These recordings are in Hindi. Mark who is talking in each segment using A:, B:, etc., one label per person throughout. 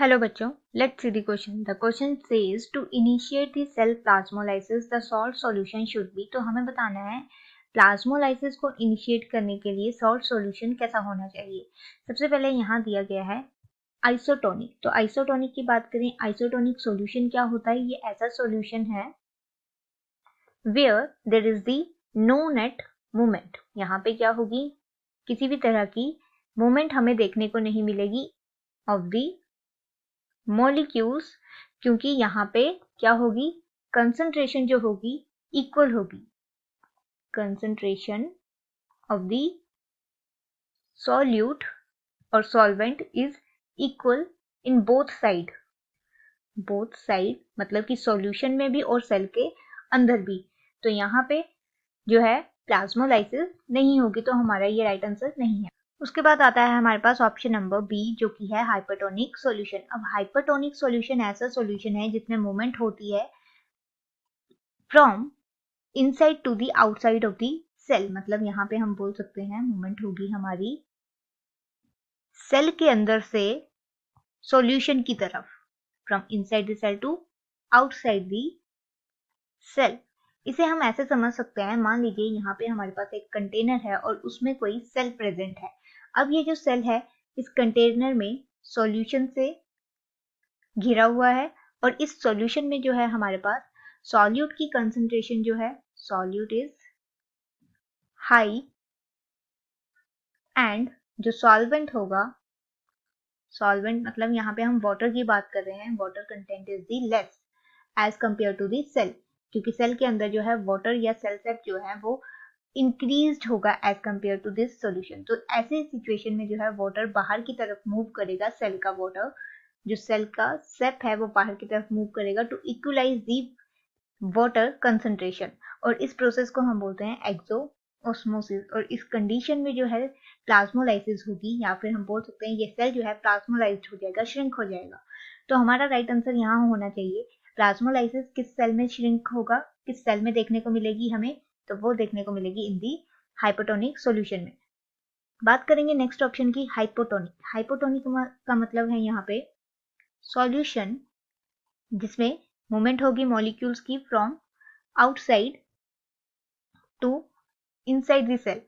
A: Hello बच्चों, let's see the question. The question says to initiate the cell plasmolysis, the salt solution should be. तो हमें बताना है प्लाज्मोलाइसिस को इनिशिएट करने के लिए सॉल्ट सॉल्यूशन कैसा होना चाहिए. सबसे पहले यहाँ दिया गया है आइसोटोनिक. तो आइसोटोनिक की बात करें, आइसोटोनिक सॉल्यूशन क्या होता है? ये ऐसा सॉल्यूशन है where there is the no net movement. यहाँ पे क्या होगी? किसी भी तरह की मूवमेंट हमें देखने को नहीं मिलेगी ऑफ दी मॉलिक्यूल्स, क्योंकि यहाँ पे क्या होगी? कंसंट्रेशन जो होगी इक्वल होगी. कंसंट्रेशन ऑफ द सॉल्यूट और solvent is equal in both side. Both side मतलब कि सॉल्यूशन में भी और सेल के अंदर भी. तो यहाँ पे जो है प्लाज्मोलाइसिस नहीं होगी, तो हमारा ये राइट आंसर नहीं है. उसके बाद आता है हमारे पास ऑप्शन नंबर बी, जो कि है हाइपरटोनिक सॉल्यूशन. अब हाइपरटोनिक सॉल्यूशन ऐसा सॉल्यूशन है जिसमें मूवमेंट होती है from inside to the outside of the cell. मतलब यहाँ पे हम बोल सकते हैं मूवमेंट होगी हमारी सेल के अंदर से सॉल्यूशन की तरफ, from inside the cell to outside the cell. इसे हम ऐसे समझ सकते हैं, मान लीजिए यहाँ पे हमारे पास एक कंटेनर है और उसमें कोई सेल प्रेजेंट है. अब ये जो सेल है इस कंटेनर में सॉल्यूशन से घिरा हुआ है और इस सॉल्यूशन में जो है हमारे पास सॉल्यूट की कंसंट्रेशन जो है सॉल्यूट इज हाई एंड जो सॉल्वेंट होगा, सॉल्वेंट मतलब यहाँ पे हम वाटर की बात कर रहे हैं, water content is the less as compare to the cell, क्योंकि सेल के अंदर जो है वाटर या सेल सेप जो है वो इंक्रीज्ड होगा as compare to this solution. तो ऐसे सिचुएशन में जो है वाटर बाहर की तरफ मूव करेगा, सेल का वाटर जो सेल का सेप है वो बाहर की तरफ मूव करेगा to equalize the water concentration. और इस प्रोसेस को हम बोलते हैं एक्सोऑस्मोसिस. और इस कंडीशन में जो है प्लाज्मोलाइसिस होगी, या फिर हम बोल सकते हैं ये सेल जो है प्लाज्मोलाइज्ड हो जाएगा, श्रिंक हो जाएगा. तो हमारा राइट आंसर यहाँ होना चाहिए प्लाज्मोलाइसिस किस सेल में श्रिंक होगा, किस सेल में देखने को मिलेगी हमें? तो वो देखने को मिलेगी इन दी हाइपोटोनिक सॉल्यूशन में. बात करेंगे नेक्स्ट ऑप्शन की, हाइपोटोनिक. हाइपोटोनिक का मतलब है यहाँ पे सॉल्यूशन जिसमें मूवमेंट होगी मॉलिक्यूल्स की from outside to inside the cell,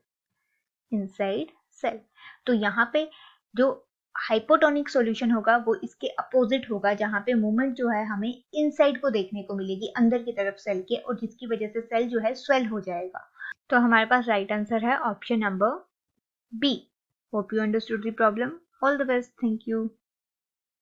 A: inside cell. तो यहाँ पे जो हाइपोटोनिक सॉल्यूशन होगा वो इसके अपोजिट होगा, जहाँ पे मूवमेंट जो है हमें इनसाइड को देखने को मिलेगी, अंदर की तरफ सेल के, और जिसकी वजह से सेल जो है स्वेल हो जाएगा. तो हमारे पास राइट आंसर है option number B. Hope you understood the problem. All the best. Thank you.